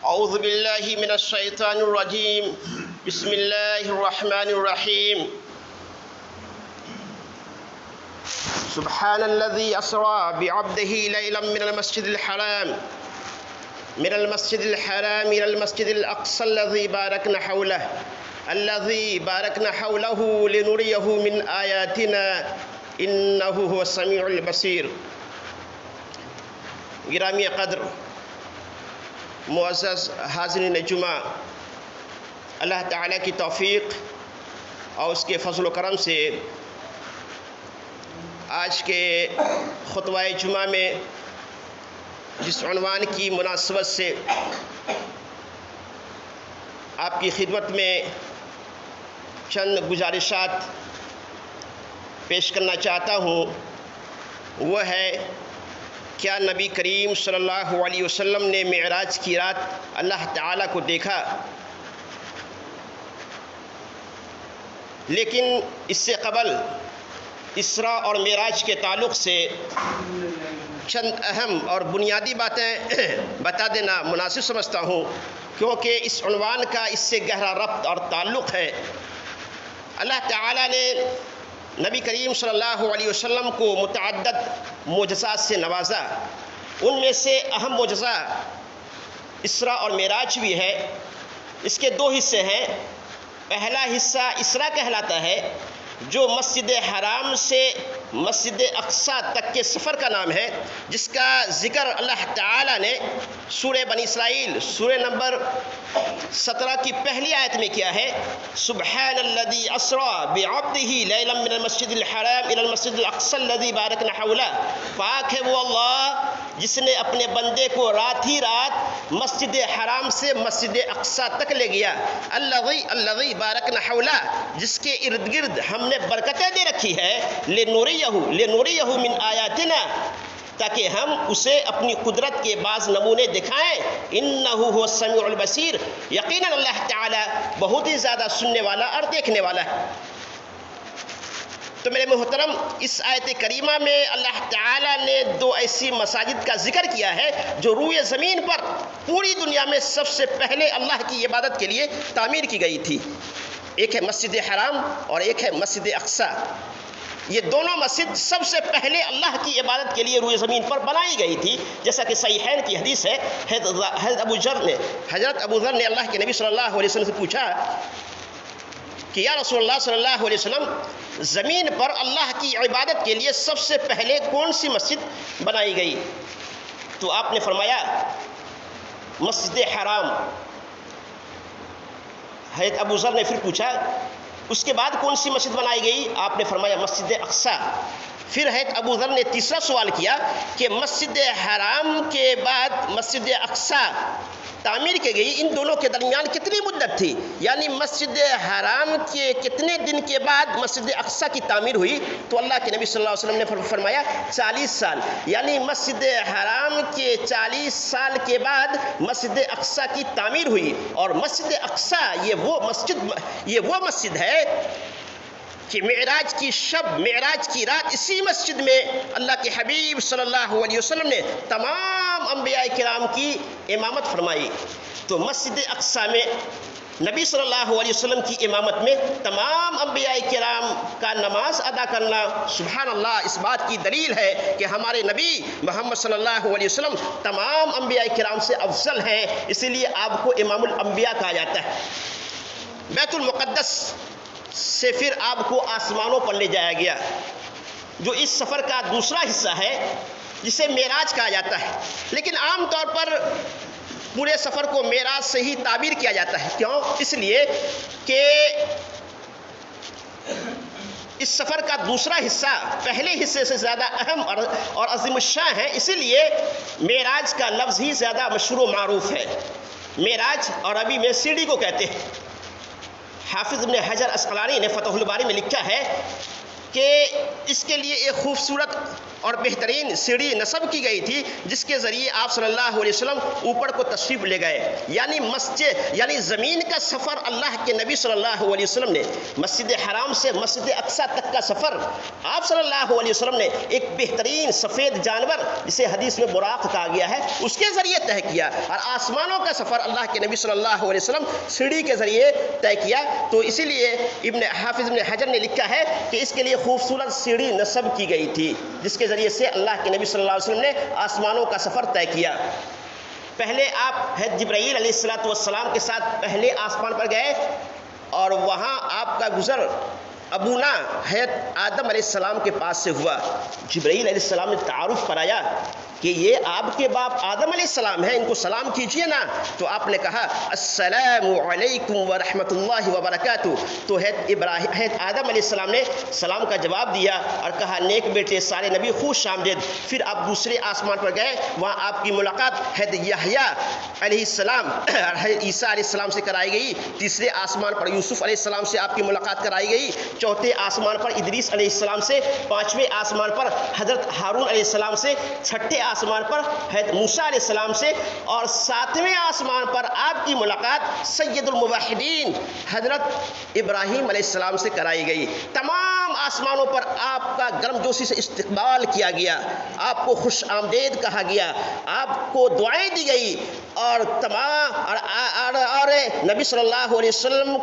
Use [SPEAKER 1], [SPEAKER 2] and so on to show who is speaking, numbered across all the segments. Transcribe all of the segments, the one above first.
[SPEAKER 1] أعوذ بالله من الشيطان الرجيم بسم الله الرحمن الرحيم سبحان الذي أسرى بعبده ليلا من المسجد الحرام إلى المسجد الأقصى الذي باركنا حوله لنريه من آياتنا إنه هو السميع البصير. گرامی قدر معزز حاضرین جمعہ، اللہ تعالیٰ کی توفیق اور اس کے فضل و کرم سے آج کے خطبہ جمعہ میں جس عنوان کی مناسبت سے آپ کی خدمت میں چند گزارشات پیش کرنا چاہتا ہوں، وہ ہے کیا نبی کریم صلی اللہ علیہ وسلم نے معراج کی رات اللہ تعالیٰ کو دیکھا؟ لیکن اس سے قبل اسراء اور معراج کے تعلق سے چند اہم اور بنیادی باتیں بتا دینا مناسب سمجھتا ہوں، کیونکہ اس عنوان کا اس سے گہرا ربط اور تعلق ہے۔ اللہ تعالیٰ نے نبی کریم صلی اللہ علیہ وسلم کو متعدد معجزات سے نوازا، ان میں سے اہم معجزہ اسراء اور معراج بھی ہے۔ اس کے دو حصے ہیں۔ پہلا حصہ اسراء کہلاتا ہے، جو مسجد حرام سے مسجد اقصیٰ تک کے سفر کا نام ہے، جس کا ذکر اللہ تعالیٰ نے سورہ بنی اسرائیل سورہ نمبر 17 کی پہلی آیت میں کیا ہے۔ سبحان الذی اسریٰ بعبدہ لیلا من المسجد الحرام الی المسجد الاقصی الذی بارکنا حولہ، پاک ہے وہ اللہ جس نے اپنے بندے کو رات ہی رات مسجد حرام سے مسجد اقصیٰ تک لے گیا، الذی بارکنا حولہ، جس کے ارد گرد ہم نے برکتیں دے رکھی ہے، لنوریہ من آیاتنا، تاکہ ہم اسے اپنی قدرت کے بعض نمونے دکھائیں۔ انہ هو السمیع البصیر، یقیناً اللہ تعالی بہت ہی زیادہ سننے والا اور دیکھنے والا ہے۔ تو میرے محترم، اس آیت کریمہ میں اللہ تعالیٰ نے دو ایسی مساجد کا ذکر کیا ہے جو روئے زمین پر پوری دنیا میں سب سے پہلے اللہ کی عبادت کے لیے تعمیر کی گئی تھی۔ ایک ہے مسجد حرام اور ایک ہے مسجد اقصیٰ۔ یہ دونوں مسجد سب سے پہلے اللہ کی عبادت کے لیے روئے زمین پر بنائی گئی تھی، جیسا کہ صحیحین کی حدیث ہے۔ حضرت ابو ذر نے اللہ کے نبی صلی اللہ علیہ وسلم سے پوچھا کہ یا رسول اللہ صلی اللہ علیہ وسلم، زمین پر اللہ کی عبادت کے لیے سب سے پہلے کون سی مسجد بنائی گئی؟ تو آپ نے فرمایا مسجد حرام۔ حضرت ابو ذر نے پھر پوچھا اس کے بعد کون سی مسجد بنائی گئی؟ آپ نے فرمایا مسجد اقصیٰ۔ پھر حضرت ابو ذر نے تیسرا سوال کیا کہ مسجد حرام کے بعد مسجد اقصیٰ تعمیر کی گئی، ان دونوں کے درمیان کتنی مدت تھی؟ یعنی مسجد حرام کے کتنے دن کے بعد مسجد اقصیٰ کی تعمیر ہوئی؟ تو اللہ کے نبی صلی اللہ علیہ وسلم نے فرمایا 40 سال، یعنی مسجد حرام کے 40 سال کے بعد مسجد اقصیٰ کی تعمیر ہوئی۔ اور مسجد اقصیٰ یہ وہ مسجد ہے کہ معراج کی شب، معراج کی رات اسی مسجد میں اللہ کے حبیب صلی اللہ علیہ وسلم نے تمام انبیاء کرام کی امامت فرمائی۔ تو مسجد اقصیٰ میں نبی صلی اللہ علیہ وسلم کی امامت میں تمام انبیاء کرام کا نماز ادا کرنا، سبحان اللہ، اس بات کی دلیل ہے کہ ہمارے نبی محمد صلی اللہ علیہ وسلم تمام انبیاء کرام سے افضل ہیں، اسی لیے آپ کو امام الانبیاء کہا جاتا ہے۔ بیت المقدس سے پھر آپ کو آسمانوں پر لے جایا گیا، جو اس سفر کا دوسرا حصہ ہے، جسے معراج کہا جاتا ہے۔ لیکن عام طور پر پورے سفر کو معراج سے ہی تعبیر کیا جاتا ہے۔ کیوں؟ اس لیے کہ اس سفر کا دوسرا حصہ پہلے حصے سے زیادہ اہم اور عظیم الشان ہے، اسی لیے معراج کا لفظ ہی زیادہ مشہور و معروف ہے۔ معراج عربی میں سیڑھی کو کہتے ہیں۔ حافظ ابن حجر اسقلانی نے فتح الباری میں لکھا ہے کہ اس کے لیے ایک خوبصورت اور بہترین سیڑھی نصب کی گئی تھی جس کے ذریعے آپ صلی اللہ علیہ وسلم اوپر کو تشریف لے گئے. یعنی زمین کا سفر اللہ کے نبی صلی اللہ علیہ وسلم نے مسجد حرام سے مسجد اقصیٰ تک کا سفر آپ صلی اللہ علیہ وسلم نے ایک بہترین سفید جانور جسے حدیث میں براق کہا گیا ہے اس کے ذریعے طے کیا. اور آسمانوں کا سفر اللہ کے نبی صلی اللہ علیہ وسلم سیڑھی کے ذریعے طے کیا. تو اسی لیے حافظ ابن حجر نے لکھا ہے کہ اس کے لیے خوبصورت سیڑھی نصب کی گئی تھی جس کے ذریعے سے اللہ کے نبی صلی اللہ علیہ وسلم نے آسمانوں کا سفر طے کیا. پہلے آپ حضرت جبرائیل علیہ السلام کے ساتھ پہلے آسمان پر گئے اور وہاں آپ کا گزر ابونا حضرت آدم علیہ السلام کے پاس سے ہوا. جبرائیل علیہ السلام نے تعارف کرایا کہ یہ آپ کے باپ آدم علیہ السلام ہیں، ان کو سلام کیجئے نا. تو آپ نے کہا السلام علیکم ورحمۃ اللہ وبرکاتہ. تو حضرت آدم علیہ السلام نے سلام کا جواب دیا اور کہا نیک بیٹے سارے نبی خوش آمدید. پھر آپ دوسرے آسمان پر گئے، وہاں آپ کی ملاقات حضرت یحییٰ علیہ السلام اور حضرت عیسیٰ علیہ السلام سے کرائی گئی. تیسرے آسمان پر یوسف علیہ السلام سے آپ کی ملاقات کرائی گئی. چوتھے آسمان پر ادریس علیہ السلام سے. پانچویں آسمان پر حضرت ہارون علیہ السلام سے. چھٹے آسمان پر حضرت موسیٰ علیہ السلام سے. اور ساتویں آسمان پر آپ کی ملاقات سید الموحدین حضرت ابراہیم علیہ السلام سے کرائی گئی. تمام آسمانوں پر آپ کا گرم جوشی سے استقبال کیا گیا، آپ کو خوش آمدید کہا گیا، آپ کو دعائیں دی گئی اور نبی صلی اللہ علیہ وسلم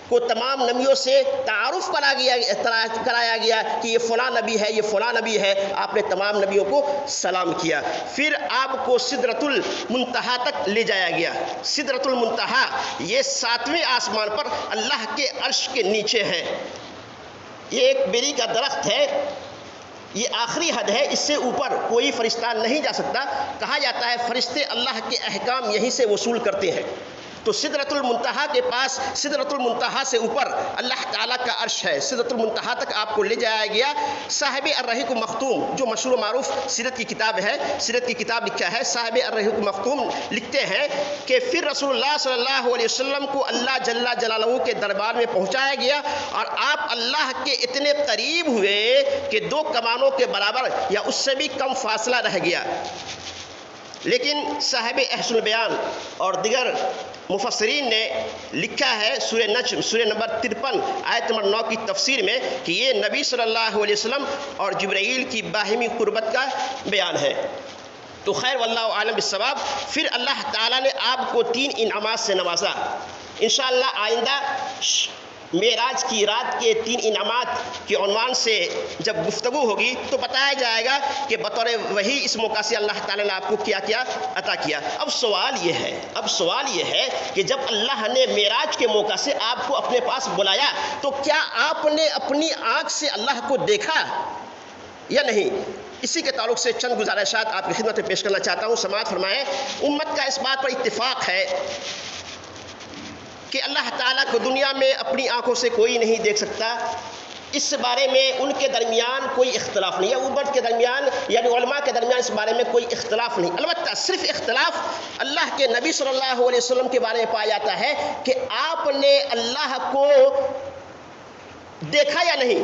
[SPEAKER 1] کو تمام نبیوں سے تعارف کرایا گیا کہ یہ فلاں نبی ہے، یہ فلاں نبی ہے. آپ نے تمام نبیوں کو سلام کیا. پھر آپ کو سدرۃ المنتہا تک لے جایا گیا. سدرۃ المنتہا یہ 7ویں آسمان پر اللہ کے عرش کے نیچے ہے. یہ ایک بیری کا درخت ہے، یہ آخری حد ہے، اس سے اوپر کوئی فرشتہ نہیں جا سکتا. کہا جاتا ہے فرشتے اللہ کے احکام یہیں سے وصول کرتے ہیں. تو سدرۃ المنتہا کے پاس، سدرۃ المنتہا سے اوپر اللہ تعالیٰ کا عرش ہے. سدرۃ المنتہا تک آپ کو لے جایا گیا. صاحب الرحیق مختوم جو مشہور و معروف سیرت کی کتاب ہے، سیرت کی کتاب لکھا ہے، صاحب الرحیق مختوم لکھتے ہیں کہ پھر رسول اللہ صلی اللہ علیہ وسلم کو اللہ جل جلالہ کے دربار میں پہنچایا گیا اور آپ اللہ کے اتنے قریب ہوئے کہ 2 کمانوں کے برابر یا اس سے بھی کم فاصلہ رہ گیا. لیکن صاحب احسن بیان اور دیگر مفسرین نے لکھا ہے سورہ نجم سورہ نمبر 53 آیت نمبر 9 کی تفسیر میں کہ یہ نبی صلی اللہ علیہ وسلم اور جبرائیل کی باہمی قربت کا بیان ہے. تو خیر واللہ عالم بالصواب. پھر اللہ تعالیٰ نے آپ کو 3 انعامات سے نوازا. انشاءاللہ آئندہ معراج کی رات کے 3 انعامات کے عنوان سے جب گفتگو ہوگی تو بتایا جائے گا کہ بطور وحی اس موقع سے اللہ تعالیٰ نے آپ کو کیا کیا عطا کیا. اب سوال یہ ہے کہ جب اللہ نے معراج کے موقع سے آپ کو اپنے پاس بلایا تو کیا آپ نے اپنی آنکھ سے اللہ کو دیکھا یا نہیں؟ اسی کے تعلق سے چند گزارشات آپ کی خدمت میں پیش کرنا چاہتا ہوں. سماعت فرمائیں. امت کا اس بات پر اتفاق ہے کہ اللہ تعالیٰ کو دنیا میں اپنی آنکھوں سے کوئی نہیں دیکھ سکتا. اس بارے میں ان کے درمیان کوئی اختلاف نہیں ہے، امت کے درمیان یعنی علماء کے درمیان اس بارے میں کوئی اختلاف نہیں. البتہ صرف اختلاف اللہ کے نبی صلی اللہ علیہ وسلم کے بارے میں پایا جاتا ہے کہ آپ نے اللہ کو دیکھا یا نہیں.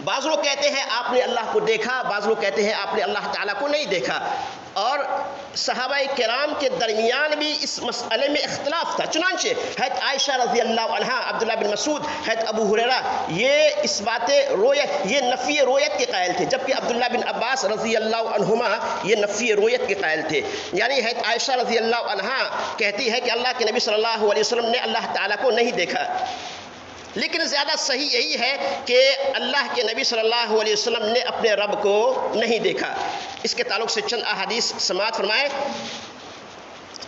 [SPEAKER 1] بعض لوگ کہتے ہیں آپ نے اللہ کو دیکھا، بعض لوگ کہتے ہیں آپ نے اللہ تعالیٰ کو نہیں دیکھا. اور صحابہ کرام کے درمیان بھی اس مسئلے میں اختلاف تھا. چنانچہ حضرت عائشہ رضی اللہ عنہا، عبداللہ بن مسعود، حضرت ابو ہریرہ یہ اس بات رویت، یہ نفی رویت کے قائل تھے، جبکہ عبداللہ بن عباس رضی اللہ عنہما یہ نفی رویت کے قائل تھے. یعنی حضرت عائشہ رضی اللہ عنہا کہتی ہے کہ اللہ کے نبی صلی اللہ علیہ وسلم نے اللہ تعالیٰ کو نہیں دیکھا. لیکن زیادہ صحیح یہی ہے کہ اللہ کے نبی صلی اللہ علیہ وسلم نے اپنے رب کو نہیں دیکھا. اس کے تعلق سے چند احادیث سماعت فرمائے.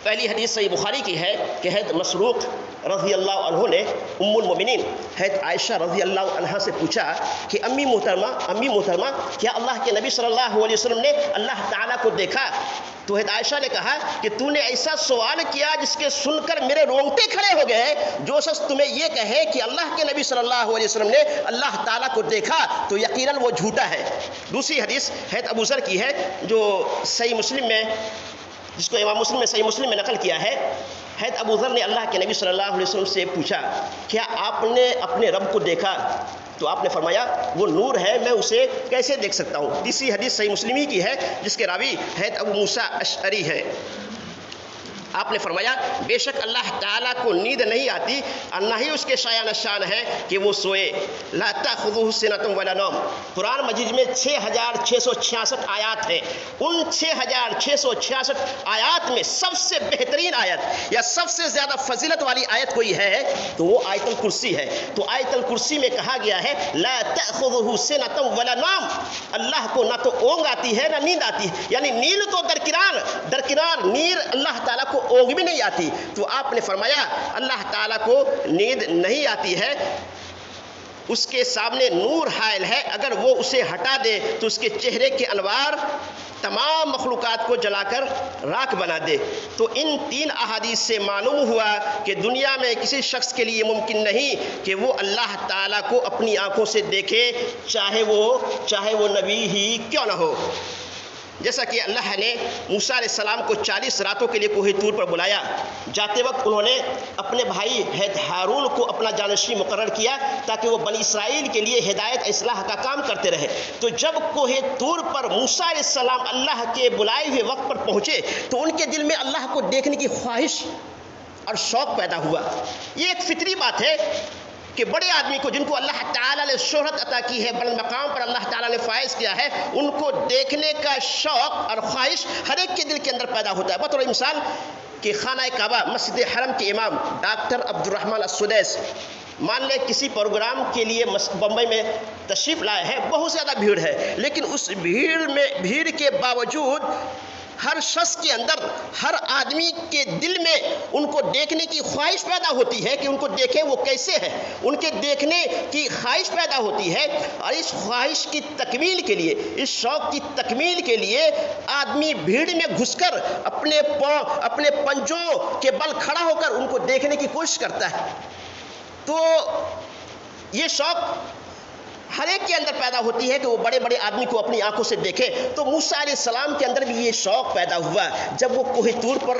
[SPEAKER 1] پہلی حدیث صحیح بخاری کی ہے کہ حضرت مسروق رضی اللہ عنہ نے ام المؤمنین حضرت عائشہ رضی اللہ عنہا سے پوچھا کہ امی محترمہ کیا اللہ کے نبی صلی اللہ علیہ وسلم نے اللہ تعالیٰ کو دیکھا؟ تو حضرت عائشہ نے کہا کہ تو نے ایسا سوال کیا جس کے سن کر میرے رونگٹے کھڑے ہو گئے. جو شخص تمہیں یہ کہے کہ اللہ کے نبی صلی اللہ علیہ وسلم نے اللہ تعالیٰ کو دیکھا تو یقیناً وہ جھوٹا ہے. دوسری حدیث حضرت ابو ذر کی ہے جو صحیح مسلم میں، جس کو امام مسلم نے صحیح مسلم میں نقل کیا ہے. حضرت ابو ذر نے اللہ کے نبی صلی اللہ علیہ وسلم سے پوچھا کیا آپ نے اپنے رب کو دیکھا؟ تو آپ نے فرمایا وہ نور ہے، میں اسے کیسے دیکھ سکتا ہوں؟ تیسری حدیث صحیح مسلم ہی کی ہے جس کے راوی حضرت ابو موسیٰ اشعری ہے۔ آپ نے فرمایا بے شک اللہ تعالیٰ کو نیند نہیں آتی اور نہ ہی اس کے شایع نشان ہے کہ وہ سوئے۔ لا تأخذہ سنۃ ولا نوم۔ قرآن مجید میں 6666 آیات ہیں۔ ان 6666 آیات میں سب سے بہترین آیت یا سب سے زیادہ فضیلت والی آیت کوئی ہے تو وہ آیت الکرسی ہے۔ تو آیت الکرسی میں کہا گیا ہے لا تأخذہ سنۃ ولا نوم، اللہ کو نہ تو اونگ آتی ہے نہ نیند آتی ہے، یعنی نیند تو درکنار نیند اللہ تعالیٰ کو اونگ بھی نہیں آتی۔ تو آپ نے فرمایا اللہ تعالیٰ کو نیند نہیں آتی ہے، اس کے سامنے نور حائل ہے، اگر وہ اسے ہٹا دے تو اس کے چہرے کے انوار تمام مخلوقات کو جلا کر راکھ بنا دے۔ تو ان 3 احادیث سے معلوم ہوا کہ دنیا میں کسی شخص کے لیے ممکن نہیں کہ وہ اللہ تعالیٰ کو اپنی آنکھوں سے دیکھے، چاہے وہ نبی ہی کیوں نہ ہو۔ جیسا کہ اللہ نے موسیٰ علیہ السلام کو 40 راتوں کے لیے کوہ طور پر بلایا، جاتے وقت انہوں نے اپنے بھائی حضرت ہارون کو اپنا جانشین مقرر کیا تاکہ وہ بنی اسرائیل کے لیے ہدایت اصلاح کا کام کرتے رہے۔ تو جب کوہ طور پر موسیٰ علیہ السلام اللہ کے بلائے ہوئے وقت پر پہنچے تو ان کے دل میں اللہ کو دیکھنے کی خواہش اور شوق پیدا ہوا۔ یہ ایک فطری بات ہے کہ بڑے آدمی کو، جن کو اللہ تعالیٰ نے شہرت عطا کی ہے، بلند مقام پر اللہ تعالیٰ نے فائز کیا ہے، ان کو دیکھنے کا شوق اور خواہش ہر ایک کے دل کے اندر پیدا ہوتا ہے۔ بطور مثال کہ خانہ کعبہ مسجد حرم کے امام ڈاکٹر عبد الرحمن السدیس مان لیں کسی پروگرام کے لیے بمبئی میں تشریف لائے ہیں، بہت زیادہ بھیڑ ہے، لیکن اس بھیڑ کے باوجود ہر شخص کے اندر، ہر آدمی کے دل میں ان کو دیکھنے کی خواہش پیدا ہوتی ہے کہ ان کو دیکھیں وہ کیسے ہیں، ان کے دیکھنے کی خواہش پیدا ہوتی ہے۔ اور اس خواہش کی تکمیل کے لیے، اس شوق کی تکمیل کے لیے آدمی بھیڑ میں گھس کر اپنے پنجوں کے بل کھڑا ہو کر ان کو دیکھنے کی کوشش کرتا ہے۔ تو یہ شوق ہر ایک کے اندر پیدا ہوتی ہے کہ وہ بڑے بڑے آدمی کو اپنی آنکھوں سے دیکھے۔ تو موسیٰ علیہ السلام کے اندر بھی یہ شوق پیدا ہوا۔ جب وہ کوہ طور پر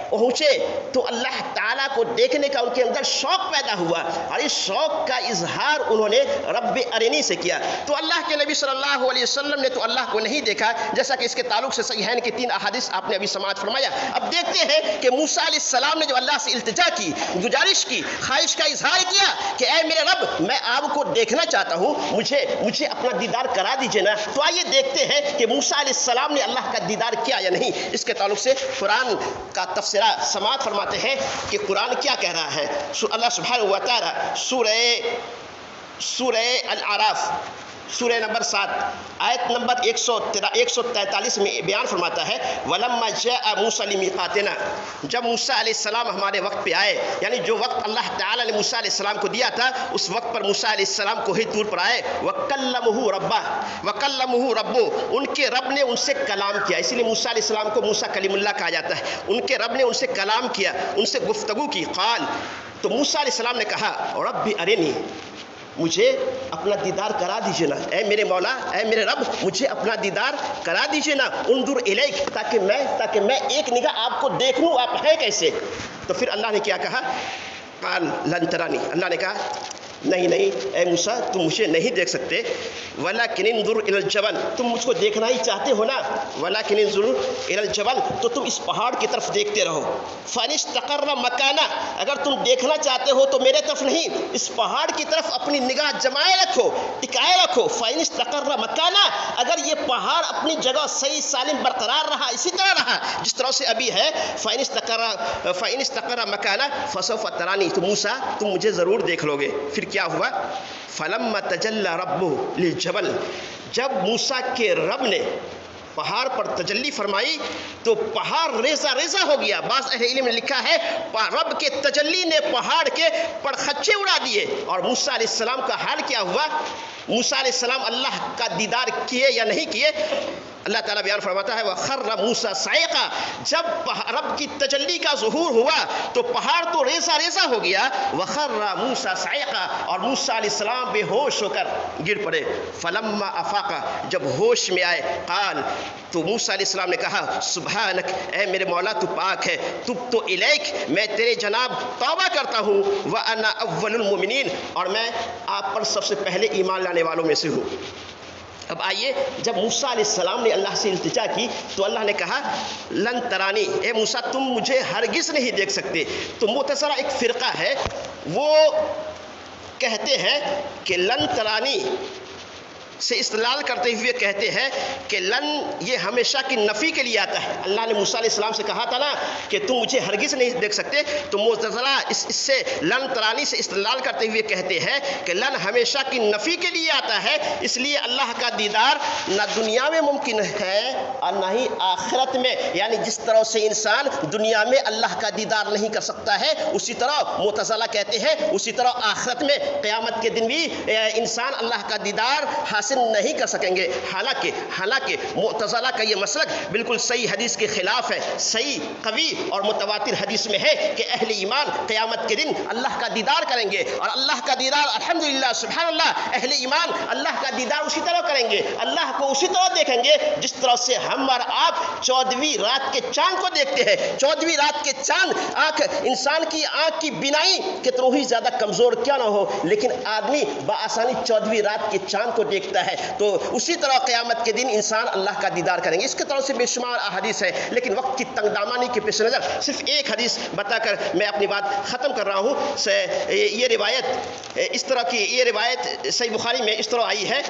[SPEAKER 1] پہنچے تو اللہ تعالیٰ کو دیکھنے کا ان کے اندر شوق پیدا ہوا، اور اس شوق کا اظہار انہوں نے رب ارنی سے کیا۔ تو اللہ کے نبی صلی اللہ علیہ وسلم نے تو اللہ کو نہیں دیکھا، جیسا کہ اس کے تعلق سے صحیحین کی 3 احادیث آپ نے ابھی سماعت فرمایا۔ اب دیکھتے ہیں کہ موسیٰ علیہ السلام نے جو اللہ سے التجا کی، گزارش کی، خواہش کا اظہار کیا کہ اے میرے رب، میں آپ کو دیکھنا چاہتا ہوں، مجھے اپنا دیدار کرا دیجئے نا۔ تو آئیے دیکھتے ہیں کہ موسیٰ علیہ السلام نے اللہ کا دیدار کیا یا نہیں۔ اس کے تعلق سے قرآن کا تفسیرہ سماعت فرماتے ہیں کہ قرآن کیا کہہ رہا ہے۔ اللہ سبحانہ و تعالی سورہ الاعراف سورہ نمبر 7 آیت نمبر 143 میں بیان فرماتا ہے وَلَمَّا جَاءَ مُوسَىٰ لِمِيقَاتِنَا، جب موسیٰ علیہ السلام ہمارے وقت پہ آئے، یعنی جو وقت اللہ تعالیٰ نے موسیٰ علیہ السلام کو دیا تھا، اس وقت پر موسیٰ علیہ السلام کوہ طور پر آئے، وَكَلَّمُهُ رَبُّهُ، ان کے رب نے ان سے کلام کیا۔ اسی لیے موسیٰ علیہ السلام کو موسیٰ کلیم اللہ کہا جاتا ہے۔ ان کے رب نے ان سے کلام کیا، ان سے گفتگو کی۔ قال، تو موسیٰ علیہ السلام نے کہا رب ارنی، مجھے اپنا دیدار کرا دیجئے نا، اے میرے مولا، اے میرے رب، مجھے اپنا دیدار کرا دیجئے نا، انظر الیک، تاکہ میں ایک نگاہ آپ کو دیکھ لوں آپ ہیں کیسے۔ تو پھر اللہ نے کیا کہا، قال لن ترانی، اللہ نے کہا نہیں اے موسیٰ، تم مجھے نہیں دیکھ سکتے، ولیکن انظر الی الجبل، تم مجھ کو دیکھنا ہی چاہتے ہو نا، ولیکن انظر الی الجبل، تو تم اس پہاڑ کی طرف دیکھتے رہو، فإن استقر مکانہ، اگر تم دیکھنا چاہتے ہو تو میرے طرف نہیں، اس پہاڑ کی طرف اپنی نگاہ جمائے رکھو، ٹکائے رکھو، فإن استقر مکانہ، اگر یہ پہاڑ اپنی جگہ صحیح سالم برقرار رہا، اسی طرح رہا جس طرح سے ابھی ہے، فإن استقر مکانہ فسوف ترانی، تو موسیٰ تم مجھے ضرور دیکھ لو گے۔ پھر کیا ہوا، فلما تجلی ربہ للجبل، جب موسیٰ کے رب نے پہاڑ پر تجلی فرمائی تو پہاڑ ریزہ ریزہ ہو گیا۔ بعض اہل علم نے لکھا ہے رب کے تجلی نے پہاڑ کے پرخچے اڑا دیے۔ اور موسیٰ علیہ السلام کا حال کیا ہوا، موسیٰ علیہ السلام اللہ کا دیدار کیے یا نہیں کیے؟ اللہ تعالیٰ بیان فرماتا ہے وَخَرَّ مُوسَىٰ صَعِقًا، جب رب کی تجلی کا ظہور ہوا تو پہاڑ تو ریزہ ریزہ ہو گیا. وَخَرَّ مُوسَىٰ صَعِقًا، اور موسیٰ علیہ السلام بے ہوش ہو کر گر پڑے. فَلَمَّا أَفَاقَ، جب ہوش میں آئے، قال، تو موسیٰ علیہ السلام نے کہا سبحانک، اے میرے مولا تو پاک ہے، تبت الیک، میں تیرے جناب توبہ کرتا ہوں، وَأَنَا أَوَّلُ الْمُؤْمِنِينَ، اور میں آپ پر سب سے پہلے ایمان لانے والوں میں سے ہوں. اب آئیے، جب موسیٰ علیہ السلام نے اللہ سے التجا کی تو اللہ نے کہا لن ترانی، اے موسیٰ تم مجھے ہرگز نہیں دیکھ سکتے. تو معتزلہ ایک فرقہ ہے، وہ کہتے ہیں کہ لن ترانی سے استدلال کرتے ہوئے کہتے ہیں کہ لن یہ ہمیشہ کی نفی کے لیے آتا ہے. اللہ نے موسیٰ علیہ السلام سے کہا تھا نا کہ تم مجھے ہرگز نہیں دیکھ سکتے، تو معتزلہ اس سے لن ترانی سے استدلال کرتے ہوئے کہتے ہیں کہ لن ہمیشہ کی نفی کے لیے آتا ہے، اس لیے اللہ کا دیدار نہ دنیا میں ممکن ہے اور نہ ہی آخرت میں. یعنی جس طرح سے انسان دنیا میں اللہ کا دیدار نہیں کر سکتا ہے، اسی طرح معتزلہ کہتے ہیں اسی طرح آخرت میں قیامت کے دن بھی انسان اللہ کا دیدار حاصل نہیں کر سکیں گے. حالانکہ معتزلہ کا یہ مسلک بالکل صحیح حدیث کے خلاف ہے. صحیح قوی اور متواتر حدیث میں ہے کہ اہل ایمان قیامت کے دن اللہ کا دیدار کریں گے، اور اللہ کا دیدار الحمدللہ سبحان اللہ، اہل ایمان اللہ کا دیدار اسی طرح کریں گے، اللہ کو اسی طرح دیکھیں گے جس طرح سے ہم اور آپ 14ویں رات کے چاند کو دیکھتے ہیں. 14ویں رات کے چاند، آنکھ انسان کی آنکھ کی بینائی کتنی ہی زیادہ کمزور کیا نہ ہو، لیکن آدمی بآسانی 14ویں رات کے چاند کو دیکھتا ہے. تو اسی طرح قیامت کے دن انسان اللہ کا دیدار کریں گے. اس کے طرح سے بے شمار احادیث ہے، لیکن وقت کی تنگ دامانی کے پیش نظر صرف ایک حدیث بتا کر میں اپنی بات ختم کر رہا ہوں. یہ روایت اس طرح کی، یہ روایت صحیح بخاری میں اس طرح آئی ہے.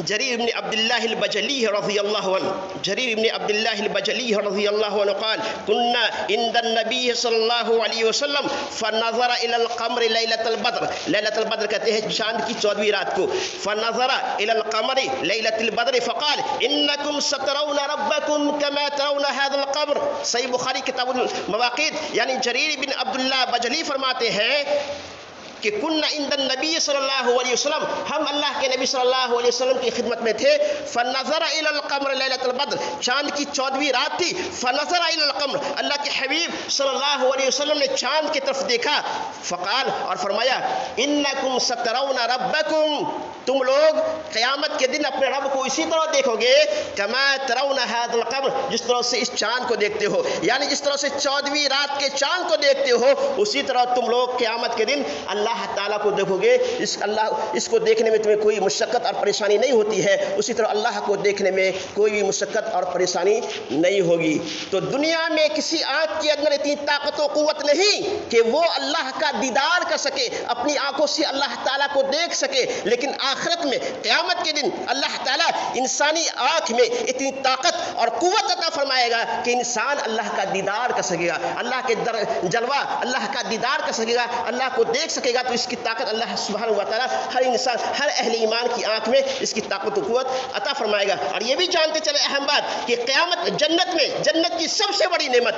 [SPEAKER 1] جریر بن عبداللہ البجلی رضی اللہ عنہ، جریر بن عبداللہ البجلی رضی اللہ عنہ قال كنا عند النبی صلی اللہ علیہ وسلم فنظر الى القمر لیلۃ البدر، لیلۃ البدر کہتے ہیں چاند کی 14ویں رات کو. فنظر الى القمر لیلۃ البدر فقال انکم سترون ربکم کما ترون هذا القمر. صحیح بخاری کتاب المواقیت. یعنی جریر بن عبداللہ بجلی فرماتے ہیں کہ کننا عند النبی صلی اللہ علیہ وسلم، ہم اللہ کے نبی صلی اللہ علیہ وسلم کی خدمت میں تھے. فنظر الى القمر لیلۃ البدر، چاند کی 14ویں رات تھی. فنظر الى القمر، اللہ کے حبیب صلی اللہ علیہ وسلم نے چاند کی طرف دیکھا. فقال، اور فرمایا انکم سترون ربکم، تم لوگ قیامت کے دن اپنے رب کو اسی طرح دیکھو گے کما ترون هذا القمر، جس طرح سے اس چاند کو دیکھتے ہو. یعنی جس طرح سے 14ویں رات کے چاند کو دیکھتے ہو اسی طرح تم لوگ قیامت کے دن اللہ تعالیٰ کو دیکھو گے. اس کو دیکھنے میں تمہیں کوئی مشقت اور پریشانی نہیں ہوتی ہے، اسی طرح اللہ کو دیکھنے میں کوئی بھی مشقت اور پریشانی نہیں ہوگی. تو دنیا میں کسی آنکھ کے اندر اتنی طاقت و قوت نہیں کہ وہ اللہ کا دیدار کر سکے، اپنی آنکھوں سے اللہ تعالیٰ کو دیکھ سکے. لیکن آخرت میں قیامت کے دن اللہ تعالیٰ انسانی آنکھ میں اتنی طاقت اور قوت عطا فرمائے گا کہ انسان اللہ کا دیدار کر سکے گا، اللہ کے جلوہ اللہ کا دیدار کر سکے گا، اللہ کو دیکھ سکے گا. تو اس کی طاقت اللہ سبحانہ و تعالیٰ ہر انسان، ہر اہل ایمان کی آنکھ میں اس کی طاقت و قوت عطا فرمائے گا. اور یہ بھی جانتے چلے اہم بات کہ قیامت جنت میں، جنت کی سب سے بڑی نعمت،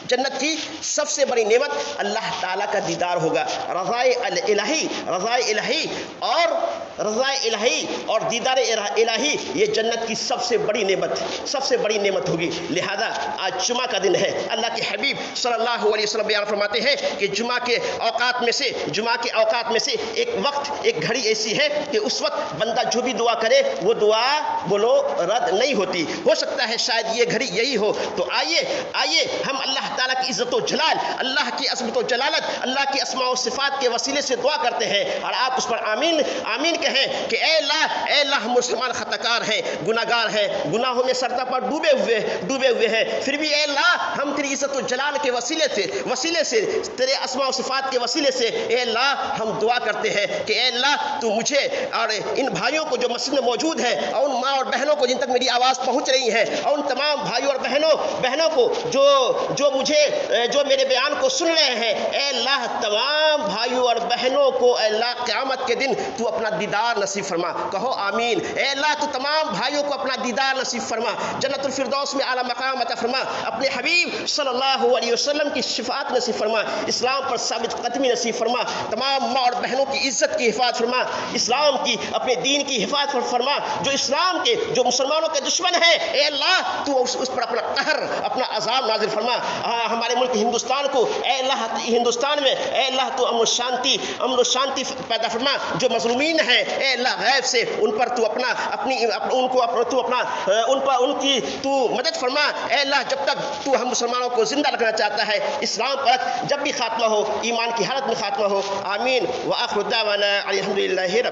[SPEAKER 1] جنت کی سب سے بڑی نعمت اللہ تعالیٰ کا دیدار ہوگا. رضائے الہی، رضائے الہی اور رضائے الہی اور دیدار الہی، یہ جنت کی سب سے بڑی نعمت، سب سے بڑی نعمت ہوگی. لہذا آج جمعہ کا دن ہے. اللہ کے حبیب صلی اللہ علیہ وسلم بیان فرماتے ہیں کہ جمعہ کے اوقات میں سے ایک وقت، ایک گھڑی ایسی ہے کہ اس وقت بندہ جو بھی دعا کرے وہ دعا بولو رد نہیں ہوتی. ہو سکتا ہے شاید یہ گھڑی یہی ہو. تو آئیے ہم اللہ تعالیٰ کی عزت و جلال، اللہ کی عظمت و جلالت، اللہ کی اسماء و صفات کے وسیلے سے دعا کرتے ہیں، اور آپ اس پر آمین آمین کہیں کہ اے اللہ مسلمان خطا کار ہیں، گناہ گار ہیں، گناہوں میں سرتا پر ڈوبے ہوئے ہیں. پھر بھی اے اللہ ہم تیری عزت و جلال کے وسیلے سے تیرے اسماء و صفات کے وسیلے سے اے اللہ ہم دعا کرتے ہیں کہ اے اللہ تو مجھے اور ان بھائیوں کو جو مسجد میں موجود ہیں، اور ان ماں اور بہنوں کو جن تک میری آواز پہنچ رہی ہے، اور ان تمام بھائیوں اور بہنوں کو جو میرے بیان کو سن رہے ہیں، اے اللہ تمام بھائیوں اور بہنوں کو اے اللہ قیامت کے دن تو اپنا دیدار نصیب فرما. کہو آمین. اے اللہ تو تمام بھائیوں کو اپنا دیدار نصیب فرما، جنت الفردوس میں اعلیٰ مقام عطا فرما. اپنے حبیب صلی اللہ علیہ وسلم کی شفاعت نصیب فرما، اسلام پر ثابت قدمی نصیب فرما، تمام ماں اور بہنوں کی عزت کی حفاظت فرما، اسلام کی اپنے دین کی حفاظت فرما، جو اسلام کے جو مسلمانوں کے دشمن ہیں اے اللہ تو اس پر اپنا قہر اپنا عذاب نازل فرما۔ ہمارے ملک ہندوستان کو اے اللہ ہندوستان میں اے اللہ تو امن و شانتی پیدا فرما، جو مظلومین ہیں اے اللہ غیب سے ان پر تو اپنا ان کی تو مدد فرما، اے اللہ جب تک تو ہم مسلمانوں کو زندہ رکھنا چاہتا ہے اسلام پر جب بھی خاتمہ ہو ایمان کی حالت میں خاتمہ ہو، آمین۔ وآخر دعوانا الحمدللہ رب